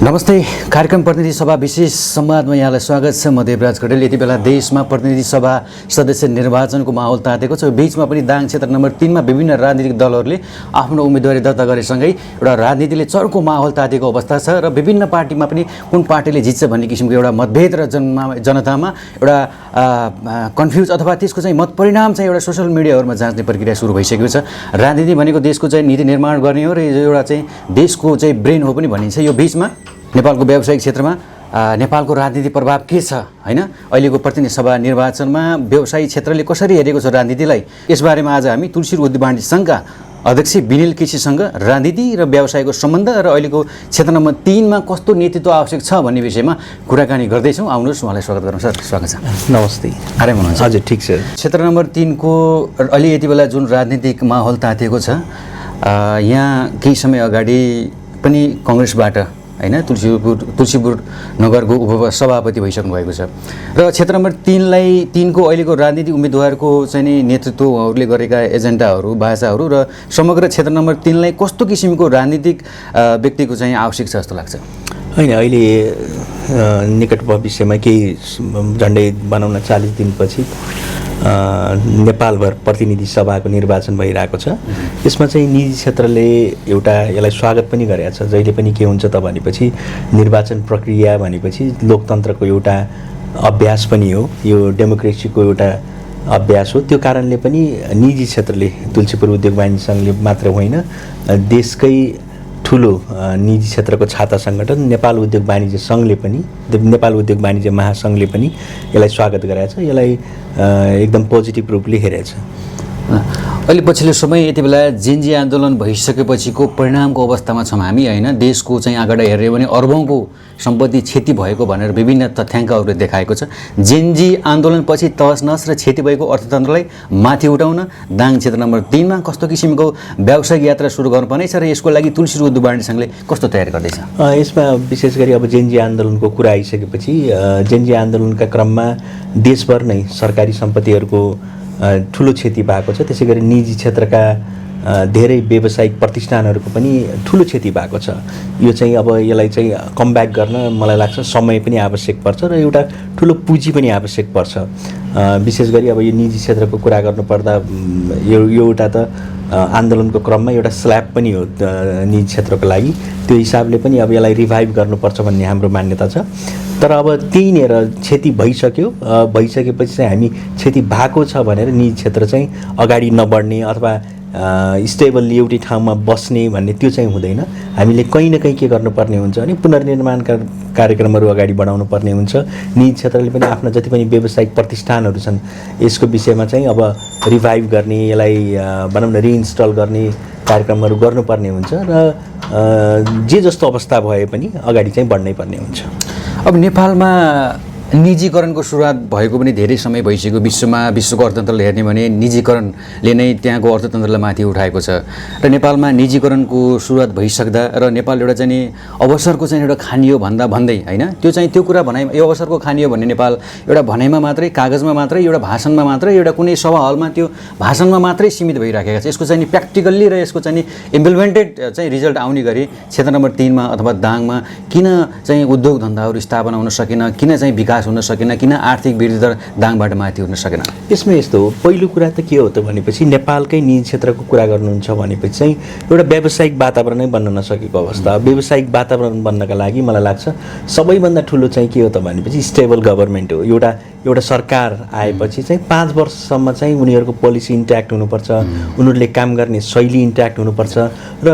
नमस्ते। कार्यक्रम प्रतिनिधि सभा विशेष संवादमा यहाँलाई स्वागत छ। म देवराज कटेल। यति बेला देशमा प्रतिनिधि सभा सदस्य निर्वाचनको माहौल तातेको छ। बीचमा पनि दाङ क्षेत्र नम्बर 3 मा विभिन्न राजनीतिक दलहरूले आफ्नो उम्मेदवारी दर्ता गरेसँगै एउटा राजनीतिले चर्को माहौल तातेको अवस्था छ र विभिन्न पार्टीमा पनि कुन पार्टीले जित्छ भन्ने किसिमको एउटा मतभेद र जनतामा एउटा कन्फ्युज अथवा त्यसको चाहिँ मत परिणाम चाहिँ एउटा सोशल मिडियाहरूमा जाँच्ने प्रक्रिया सुरु भइसकेको छ। राजनीति भनेको देशको चाहिँ नीति निर्माण गर्ने हो र एउटा चाहिँ देशको चाहिँ ब्रेन हो पनि भनिन्छ। यो बीचमा नेपालको व्यावसायिक क्षेत्रमा नेपालको राजनीति प्रभाव के छ हैन, अहिलेको प्रतिनिधि सभा निर्वाचनमा व्यावसायिक क्षेत्रले कसरी हेरेको छ राजनीतिलाई, यसबारेमा आज हामी तुलसी उद्योग वाणिज्य सङ्घका अध्यक्ष विनिल केसीसँग राजनीति र व्यवसायको सम्बन्ध र अहिलेको क्षेत्र नम्बर 3 मा कस्तो नेतृत्व आवश्यक छ भन्ने विषयमा कुराकानी गर्दैछौँ। आउनुहोस्, उहाँलाई स्वागत गरौँ। सर, स्वागत छ। नमस्ते। आराम हुनुहुन्छ? हजुर, ठिक छ। क्षेत्र नम्बर 3 को अहिले यति बेला जुन राजनीतिक माहौल तातेको छ, यहाँ केही समय अगाडि पनि कङ्ग्रेसबाट हैन तुलसीपुर नगरको उपसभापति भइसक्नु भएको छ र क्षेत्र नम्बर 3 को अहिलेको राजनीतिक उम्मेदवारको चाहिँ नि नेतृत्वहरूले गरेका एजेन्डाहरू भाषाहरू र समग्र क्षेत्र नम्बर 3 लाई कस्तो किसिमको राजनीतिक व्यक्तिको चाहिँ आवश्यक छ जस्तो लाग्छ? हैन, अहिले निकट भविष्यमा केही झन्डै बनाउन 40 दिनपछि नेपालभर प्रतिनिधि सभाको निर्वाचन भइरहेको छ। यसमा चाहिँ निजी क्षेत्रले एउटा यसलाई स्वागत पनि गरेको छ। जहिले पनि के हुन्छ त भनेपछि निर्वाचन प्रक्रिया भनेपछि लोकतन्त्रको एउटा अभ्यास पनि हो, यो डेमोक्रेसीको एउटा अभ्यास हो। त्यो कारणले पनि निजी क्षेत्रले तुलसीपुर उद्योग वाणिज्य सङ्घले मात्र होइन, देशकै ठुलो निजी क्षेत्रको छाता सङ्गठन नेपाल उद्योग वाणिज्य सङ्घले पनि, नेपाल उद्योग वाणिज्य महासङ्घले पनि यसलाई स्वागत गरेको छ। यसलाई एकदम पोजिटिभ रूपले हेरेको छ। अहिले पछिल्लो समय यति बेला जेनजी आन्दोलन भइसकेपछिको परिणामको अवस्थामा छौँ हामी हैन। देशको चाहिँ अगाडि हेऱ्यो भने अर्बौंको सम्पत्ति क्षति भएको भनेर विभिन्न तथ्याङ्कहरूले देखाएको छ। जेनजी आन्दोलनपछि तहस-नहस र क्षति भएको अर्थतन्त्रलाई माथि उठाउन दाङ क्षेत्र नम्बर 3 मा कस्तो किसिमको व्यावसायिक यात्रा सुरु गर्नुपर्ने छ र यसको लागि तुलसी उद्योग वाणिज्य सङ्घले कस्तो तयारी गर्दैछ? यसमा विशेष गरी अब जेनजी आन्दोलनको कुरा आइसकेपछि जेनजी आन्दोलनका क्रममा देशभर नै सरकारी सम्पत्तिहरूको ठुलो क्षति भएको छ। त्यसै गरी निजी क्षेत्रका धेरै व्यावसायिक प्रतिष्ठानहरूको पनि ठुलो क्षति भएको छ। यो चाहिँ अब यसलाई चाहिँ कमब्याक गर्न मलाई लाग्छ समय पनि आवश्यक पर्छ र एउटा ठुलो पुँजी पनि आवश्यक पर्छ। विशेष गरी अब यो निजी क्षेत्रको कुरा गर्नुपर्दा यो एउटा त आन्दोलनको क्रममा एउटा स्ल्याब पनि हो निजी क्षेत्रको लागि। त्यो हिसाबले पनि अब यसलाई रिभाइभ गर्नुपर्छ भन्ने हाम्रो मान्यता छ। तर अब त्यहीँनिर क्षति भइसकेपछि चाहिँ हामी क्षति भएको छ भनेर निजी क्षेत्र चाहिँ अगाडि नबढ्ने अथवा स्टेबल्ली एउटै ठाउँमा बस्ने भन्ने त्यो चाहिँ हुँदैन। हामीले कहीँ न कहीँ के गर्नुपर्ने हुन्छ भने पुनर्निर्माणका कार्यक्रमहरू अगाडि बढाउनु पर्ने हुन्छ। निजी क्षेत्रले पनि आफ्ना जति पनि व्यावसायिक प्रतिष्ठानहरू छन् यसको विषयमा चाहिँ अब रिभाइभ गर्ने, यसलाई भनौँ न रिइन्स्टल गर्ने कार्यक्रमहरू गर्नुपर्ने हुन्छ र जे जस्तो अवस्था भए पनि अगाडि चाहिँ बढ्नै पर्ने हुन्छ। अब नेपालमा निजीकरणको सुरुवात भएको पनि धेरै समय भइसक्यो। विश्वको अर्थतन्त्रले हेर्ने भने निजीकरणले नै त्यहाँको अर्थतन्त्रलाई माथि उठाएको छ र नेपालमा निजीकरणको सुरुवात भइसक्दा र नेपाल एउटा चाहिँ नि अवसरको चाहिँ एउटा खानियो भन्दै हैन, त्यो चाहिँ त्यो कुरा भनाइ यो अवसरको खानियो भन्ने नेपाल एउटा भनाइमा मात्रै, कागजमा मात्रै, एउटा भाषणमा मात्रै, एउटा कुनै सभा हलमा त्यो भाषणमा मात्रै सीमित भइराखेको छ। यसको चाहिँ नि प्र्याक्टिकल्ली र यसको चाहिँ नि इम्प्लिमेन्टेड चाहिँ रिजल्ट आउने गरी क्षेत्र नम्बर 3 मा अथवा दाङमा किन चाहिँ उद्योग धन्दाहरू स्थापना हुन सकेन, किन चाहिँ विकास हुन सकेन, किन आर्थिक वृद्धि दर दाङबाट माथि उठ्न सकेन? यसमा यस्तो हो, पहिलो कुरा त के हो त भनेपछि नेपालकै निजी क्षेत्रको कुरा गर्नुहुन्छ भनेपछि चाहिँ एउटा व्यावसायिक वातावरणै बन्न नसकेको अवस्था। व्यावसायिक वातावरण बन्नका लागि मलाई लाग्छ सबैभन्दा ठुलो चाहिँ के हो त भनेपछि स्टेबल गभर्मेन्ट हो। एउटा सरकार आएपछि चाहिँ 5 वर्षसम्म चाहिँ उनीहरूको पोलिसी इन्ट्याक्ट हुनुपर्छ, उनीहरूले काम गर्ने शैली इन्ट्याक्ट हुनुपर्छ र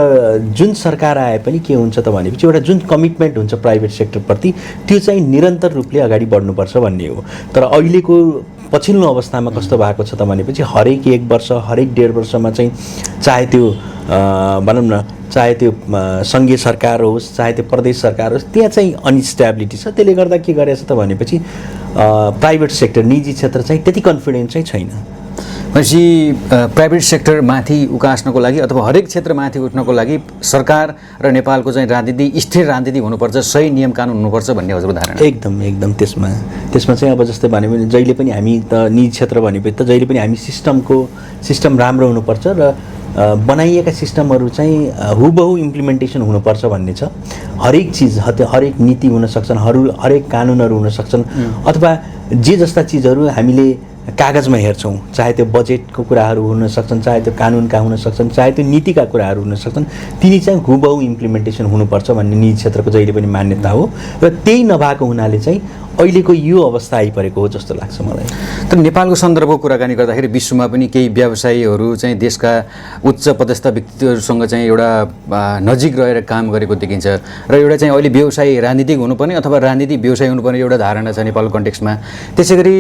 जुन सरकार आए पनि के हुन्छ त भनेपछि एउटा जुन कमिटमेन्ट हुन्छ प्राइभेट सेक्टरप्रति त्यो चाहिँ निरन्तर रूपले अगाडि बढ्नुपर्छ भन्ने हो। तर अहिलेको पछिल्लो अवस्थामा कस्तो भएको छ त भनेपछि हरेक 1 वर्ष हरेक 1.5 वर्षमा चाहिँ चाहे त्यो भनौँ न चाहे त्यो सङ्घीय सरकार होस् चाहे त्यो प्रदेश सरकार होस् त्यहाँ चाहिँ अनस्टेबिलिटी छ। त्यसले गर्दा के गरेछ त भनेपछि प्राइभेट सेक्टर निजी क्षेत्र चाहिँ त्यति कन्फिडेन्स चाहिँ छैन। भनेपछि प्राइभेट सेक्टर माथि उकास्नको लागि अथवा हरेक क्षेत्र माथि उठ्नको लागि सरकार र नेपालको चाहिँ राजनीति स्थिर राजनीति हुनुपर्छ, सही नियम कानुन हुनुपर्छ भन्ने हजुरको धारणा? एकदम त्यसमा चाहिँ अब जस्तै भन्यो भने जहिले पनि हामी त निजी क्षेत्र भनेपछि त जहिले पनि हामी सिस्टम राम्रो हुनुपर्छ र बनाइएका सिस्टमहरू चाहिँ हुबहु इम्प्लिमेन्टेसन हुनुपर्छ भन्ने छ। हरेक चिज हरेक नीति हुन सक्छन्, हरेक कानुनहरू हुन सक्छन्, अथवा जे जस्ता चिजहरू हामीले कागजमा हेर्छौँ, चाहे त्यो बजेटको कुराहरू हुन सक्छन्, चाहे त्यो कानुनका हुन सक्छन्, चाहे त्यो नीतिका कुराहरू हुन सक्छन्, तिनी चाहिँ हुबहु इम्प्लिमेन्टेसन हुनुपर्छ भन्ने निजी क्षेत्रको जहिले पनि मान्यता हो। र त्यही नभएको हुनाले चाहिँ अहिलेको यो अवस्था आइपरेको हो जस्तो लाग्छ मलाई। तर नेपालको सन्दर्भको कुराकानी गर्दाखेरि विश्वमा पनि केही व्यवसायीहरू चाहिँ देशका उच्च पदस्थ व्यक्तित्वहरूसँग चाहिँ एउटा नजिक रहेर काम गरेको देखिन्छ र एउटा चाहिँ अहिले व्यवसायी राजनीतिक हुनुपर्ने अथवा राजनीति व्यवसाय हुनुपर्ने एउटा धारणा छ नेपालको कन्टेक्स्टमा। त्यसै गरी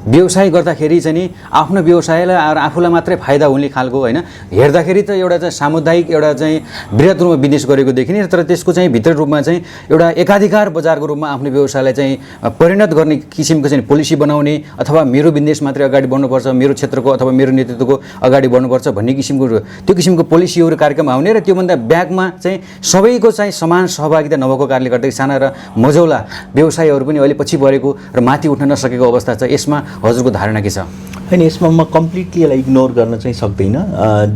व्यवसाय गर्दाखेरि चाहिँ नि आफ्नो व्यवसायलाई आफूलाई मात्रै फाइदा हुने खालको होइन, हेर्दाखेरि त एउटा चाहिँ सामुदायिक एउटा चाहिँ बृहत् रूपमा बिजनेस गरेको देखिने, तर त्यसको चाहिँ भित्र रूपमा चाहिँ एउटा एकाधिकार बजारको रूपमा आफ्नो व्यवसायलाई चाहिँ परिणत गर्ने किसिमको चाहिँ पोलिसी बनाउने अथवा मेरो बिजनेस मात्रै अगाडि बढ्नुपर्छ, मेरो क्षेत्रको अथवा मेरो नेतृत्वको अगाडि बढ्नुपर्छ भन्ने त्यो किसिमको पोलिसीहरू कार्यक्रम आउने र त्योभन्दा ब्याकमा चाहिँ सबैको चाहिँ समान सहभागिता नभएको कारणले गर्दाखेरि साना र मझौला व्यवसायहरू पनि अहिले पछि परेको र माथि उठ्न नसकेको अवस्था छ। यसमा हजुरको धारणा के छ? होइन, यसमा म कम्प्लिटली यसलाई इग्नोर गर्न चाहिँ सक्दिनँ।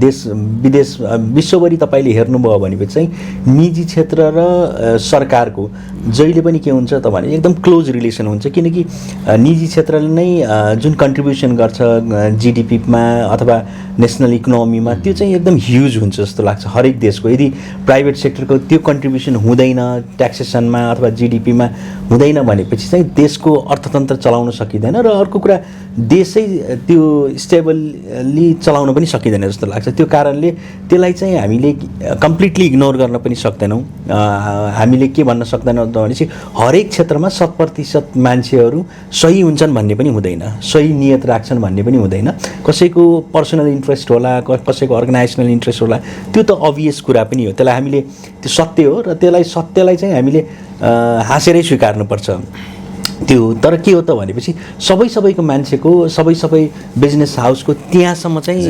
देश विदेश विश्वभरि तपाईँले हेर्नुभयो भनेपछि चाहिँ निजी क्षेत्र र सरकारको जहिले पनि के हुन्छ त भने एकदम क्लोज रिलेसन हुन्छ, किनकि निजी क्षेत्रले नै जुन कन्ट्रिब्युसन गर्छ जिडिपीमा अथवा नेसनल इकोनोमीमा त्यो चाहिँ एकदम ह्युज हुन्छ जस्तो लाग्छ हरेक देशको। यदि प्राइभेट सेक्टरको त्यो कन्ट्रिब्युसन हुँदैन ट्याक्सेसनमा अथवा जिडिपीमा हुँदैन भनेपछि चाहिँ देशको अर्थतन्त्र चलाउन सकिँदैन र अर्को कुरा देशै त्यो स्टेबली चलाउन पनि सकिँदैन जस्तो लाग्छ। त्यो कारणले त्यसलाई चाहिँ हामीले कम्प्लिटली इग्नोर गर्न पनि सक्दैनौँ। हामीले के भन्न सक्दैनौँ भनेपछि हरेक क्षेत्रमा 100% मान्छेहरू सही हुन्छन् भन्ने पनि हुँदैन, सही नियत राख्छन् भन्ने पनि हुँदैन। कसैको पर्सनल इन्ट्रेस्ट होला, कसैको अर्गनाइजेसनल इन्ट्रेस्ट होला, त्यो त अभियस कुरा पनि हो। त्यसलाई हामीले त्यो सत्य हो र सत्यलाई चाहिँ हामीले हाँसेरै स्वीकार्नुपर्छ त्यो। तर के हो त भनेपछि सबैको मान्छेको सबै बिजनेस हाउसको त्यहाँसम्म चाहिँ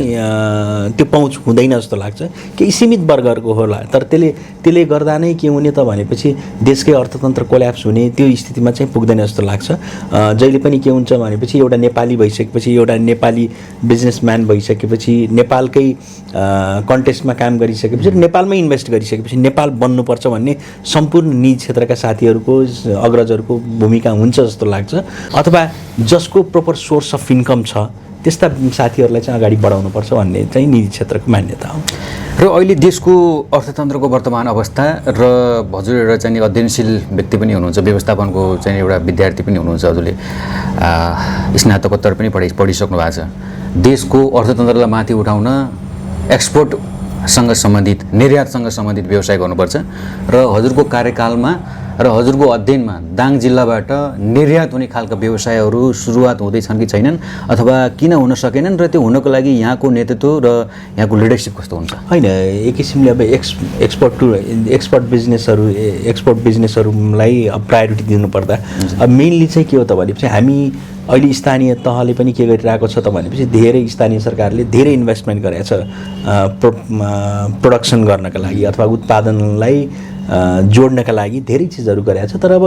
त्यो पहुँच हुँदैन जस्तो लाग्छ, केही सीमित वर्गहरूको होला। तर त्यसले गर्दा नै के हुने त भनेपछि देशकै अर्थतन्त्र कोल्याप्स हुने त्यो स्थितिमा चाहिँ पुग्दैन जस्तो लाग्छ। जहिले पनि के हुन्छ भनेपछि एउटा नेपाली भइसकेपछि, एउटा नेपाली बिजनेसम्यान भइसकेपछि, नेपालकै कन्टेस्टमा काम गरिसकेपछि, नेपालमै इन्भेस्ट गरिसकेपछि नेपाल बन्नुपर्छ भन्ने सम्पूर्ण निजी क्षेत्रका साथीहरूको अग्रजहरूको भूमिका हुन्छ जस्तो लाग्छ, अथवा जसको प्रपर सोर्स अफ इन्कम छ त्यस्ता साथीहरूलाई चाहिँ अगाडि बढाउनुपर्छ भन्ने चाहिँ निजी क्षेत्रको मान्यता हो। र अहिले देशको अर्थतन्त्रको वर्तमान अवस्था र हजुर एउटा चाहिँ अध्ययनशील व्यक्ति पनि हुनुहुन्छ, व्यवस्थापनको चाहिँ एउटा विद्यार्थी पनि हुनुहुन्छ, हजुरले स्नातकोत्तर पनि पढिसक्नु भएको छ। देशको अर्थतन्त्रलाई माथि उठाउन एक्सपोर्टसँग सम्बन्धित, निर्यातसँग सम्बन्धित व्यवसाय गर्नुपर्छ र हजुरको कार्यकालमा र हजुरको अध्ययनमा दाङ जिल्लाबाट निर्यात हुने खालका व्यवसायहरू सुरुवात हुँदैछन् कि छैनन्, अथवा किन हुन सकेनन् र त्यो हुनको लागि यहाँको नेतृत्व र यहाँको लिडरसिप कस्तो हुन्छ? होइन, एक किसिमले अब एक्सपोर्ट बिजनेसहरूलाई अब प्रायोरिटी दिनुपर्दा अब मेनली चाहिँ के हो त भनेपछि हामी अहिले स्थानीय तहले पनि के गरिरहेको छ त भनेपछि धेरै स्थानीय सरकारले धेरै इन्भेस्टमेन्ट गरेको छ प्रोडक्सन गर्नका लागि अथवा उत्पादनलाई जोड्नका लागि धेरै चिजहरू गरेको छ। तर अब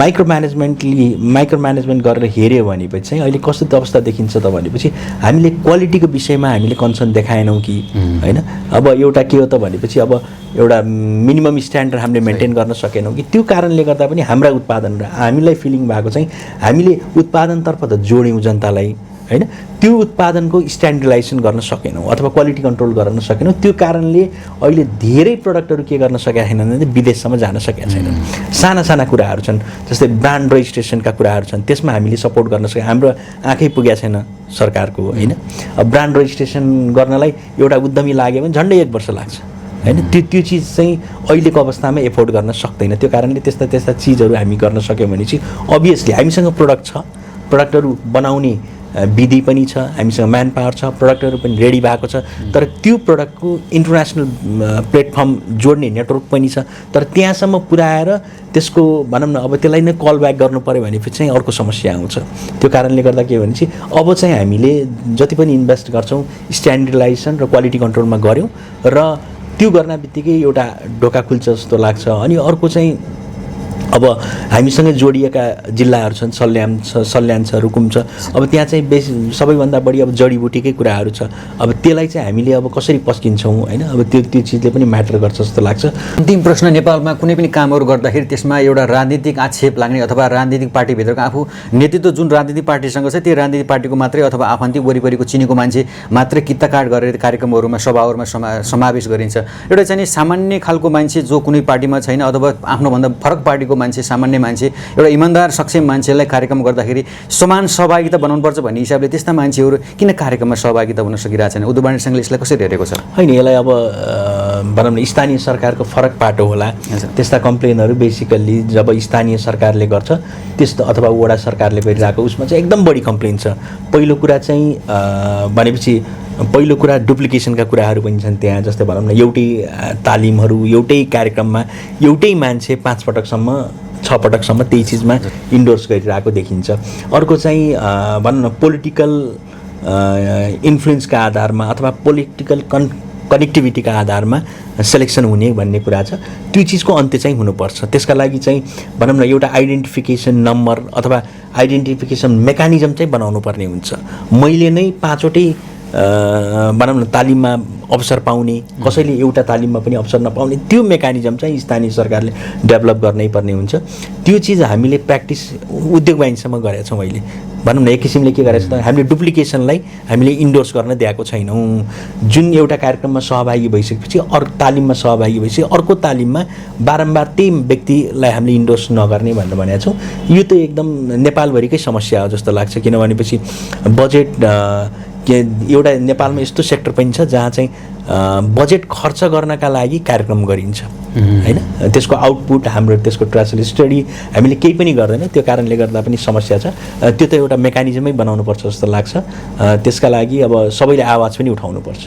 माइक्रो म्यानेजमेन्ट गरेर हेऱ्यो भनेपछि चाहिँ अहिले कस्तो अवस्था देखिन्छ त भनेपछि हामीले क्वालिटीको विषयमा हामीले कन्सर्न देखाएनौँ कि होइन। अब एउटा के हो त भनेपछि अब एउटा मिनिमम स्ट्यान्डर्ड हामीले मेन्टेन गर्न सकेनौँ कि, त्यो कारणले गर्दा पनि हाम्रा उत्पादन र हामीलाई फिलिङ भएको चाहिँ हामीले उत्पादनतर्फ त जोड्यौँ जनतालाई होइन, त्यो उत्पादनको स्ट्यान्डर्डाइजेसन गर्न सकेनौँ अथवा क्वालिटी कन्ट्रोल गर्न सकेनौँ। त्यो कारणले अहिले धेरै प्रडक्टहरू के गर्न सकेका छैनन् भने विदेशसम्म जान सकेका छैनन्। साना कुराहरू छन्, जस्तै ब्रान्ड रेजिस्ट्रेसनका कुराहरू छन्, त्यसमा हामीले सपोर्ट गर्न सके, हाम्रो आँखै पुगेको छैन सरकारको होइन। अब ब्रान्ड रेजिस्ट्रेसन गर्नलाई एउटा उद्यमी लाग्यो भने झन्डै 1 वर्ष लाग्छ होइन। त्यो चिज चाहिँ अहिलेको अवस्थामा एफोर्ड गर्न सक्दैन। त्यो कारणले त्यस्ता चिजहरू हामी गर्न सक्यौँ भने चाहिँ अभियसली हामीसँग प्रोडक्ट छ, प्रोडक्टहरू बनाउने विधि पनि छ, हामीसँग म्यान पावर छ, प्रोडक्टहरू पनि रेडी भएको छ, तर त्यो प्रोडक्टको इन्टरनेसनल प्लेटफर्म जोड्ने नेटवर्क पनि छ। तर त्यहाँसम्म पुर्याएर त्यसको भनौँ न अब त्यसलाई नै कल ब्याक गर्नु पऱ्यो भनेपछि चाहिँ अर्को समस्या आउँछ। त्यो कारणले गर्दा के भने चाहिँ अब चाहिँ हामीले जति पनि इन्भेस्ट गर्छौँ स्ट्यान्डर्डाइजेसन र क्वालिटी कन्ट्रोलमा गऱ्यौँ र त्यो गर्न बित्तिकै एउटा ढोका खुल्छ जस्तो लाग्छ। अनि अर्को चाहिँ अब हामीसँग जोडिएका जिल्लाहरू छन्, सल्यान छ, रुकुम छ। अब त्यहाँ चाहिँ बेसी सबैभन्दा बढी अब जडीबुटीकै कुराहरू छ। अब त्यसलाई चाहिँ हामीले अब कसरी पस्किन्छौँ होइन, अब त्यो चिजले पनि म्याटर गर्छ जस्तो लाग्छ। अन्तिम प्रश्न, नेपालमा कुनै पनि कामहरू गर्दाखेरि त्यसमा एउटा राजनीतिक आक्षेप लाग्ने अथवा राजनीतिक पार्टीभित्रको आफू नेतृत्व जुन राजनीतिक पार्टीसँग छ त्यो राजनीतिक पार्टीको मात्रै अथवा आफन्ती वरिपरिको चिनेको मान्छे मात्रै कित्ताकाट गरेर कार्यक्रमहरूमा सभाहरूमा समावेश गरिन्छ। एउटा चाहिँ नि सामान्य खालको मान्छे जो कुनै पार्टीमा छैन अथवा आफ्नोभन्दा फरक पार्टीको मान्छे, सामान्य मान्छे, एउटा इमान्दार सक्षम मान्छेलाई कार्यक्रम गर्दाखेरि समान सहभागिता बनाउनुपर्छ भन्ने हिसाबले त्यस्ता मान्छेहरू किन कार्यक्रममा सहभागिता हुन सकिरहेको छैन? उद्धव वाणिज्य सङ्घले यसलाई कसरी हेरेको छ? होइन, यसलाई अब भनौँ न स्थानीय सरकारको फरक पाटो होला। त्यस्ता कम्प्लेनहरू बेसिकल्ली जब स्थानीय सरकारले गर्छ त्यस्तो अथवा वडा सरकारले गरिरहेको उसमा चाहिँ एकदम बढी कम्प्लेन छ। पहिलो कुरा चाहिँ भनेपछि पहिलो कुरा डुप्लिकेसनका कुराहरू पनि छन् त्यहाँ। जस्तै भनौँ न एउटै तालिमहरू एउटै कार्यक्रममा एउटै मान्छे 5 पटकसम्म 6 पटकसम्म त्यही चिजमा इन्डोर्स गरिरहेको देखिन्छ। अर्को चाहिँ भनौँ न पोलिटिकल इन्फ्लुएन्सका आधारमा अथवा पोलिटिकल कनेक्टिभिटीका आधारमा सेलेक्सन हुने भन्ने कुरा छ। त्यो चिजको अन्त्य चाहिँ हुनुपर्छ। त्यसका लागि चाहिँ भनौँ न एउटा आइडेन्टिफिकेसन नम्बर अथवा आइडेन्टिफिकेसन मेकानिजम चाहिँ बनाउनु पर्ने हुन्छ। मैले नै 5वटै भनौँ न तालिममा अवसर पाउने, कसैले एउटा तालिममा पनि अवसर नपाउने, त्यो मेकानिजम चाहिँ स्थानीय सरकारले डेभलप गर्नै पर्ने हुन्छ। त्यो चिज हामीले प्र्याक्टिस उद्योग वाणिज्यसम्म गरेका छौँ। अहिले भनौँ न एक किसिमले के गरेको छ त, हामीले डुप्लिकेसनलाई हामीले इन्डोर्स गर्न दिएको छैनौँ। जुन एउटा कार्यक्रममा सहभागी भइसकेपछि अर्को तालिममा सहभागी भइसके अर्को तालिममा बारम्बार त्यही व्यक्तिलाई हामीले इन्डोर्स नगर्ने भनेर भनेका छौँ। यो त एकदम नेपालभरिकै समस्या हो जस्तो लाग्छ। किनभनेपछि बजेट एउटा नेपालमा यस्तो सेक्टर पनि छ जहाँ चाहिँ बजेट खर्च गर्नका लागि कार्यक्रम गरिन्छ होइन। त्यसको आउटपुट हाम्रो त्यसको ट्रेसल स्टडी हामीले केही पनि गर्दैन। त्यो कारणले गर्दा पनि समस्या छ। त्यो त एउटा मेकानिजमै बनाउनुपर्छ जस्तो लाग्छ। त्यसका लागि अब सबैले आवाज पनि उठाउनुपर्छ।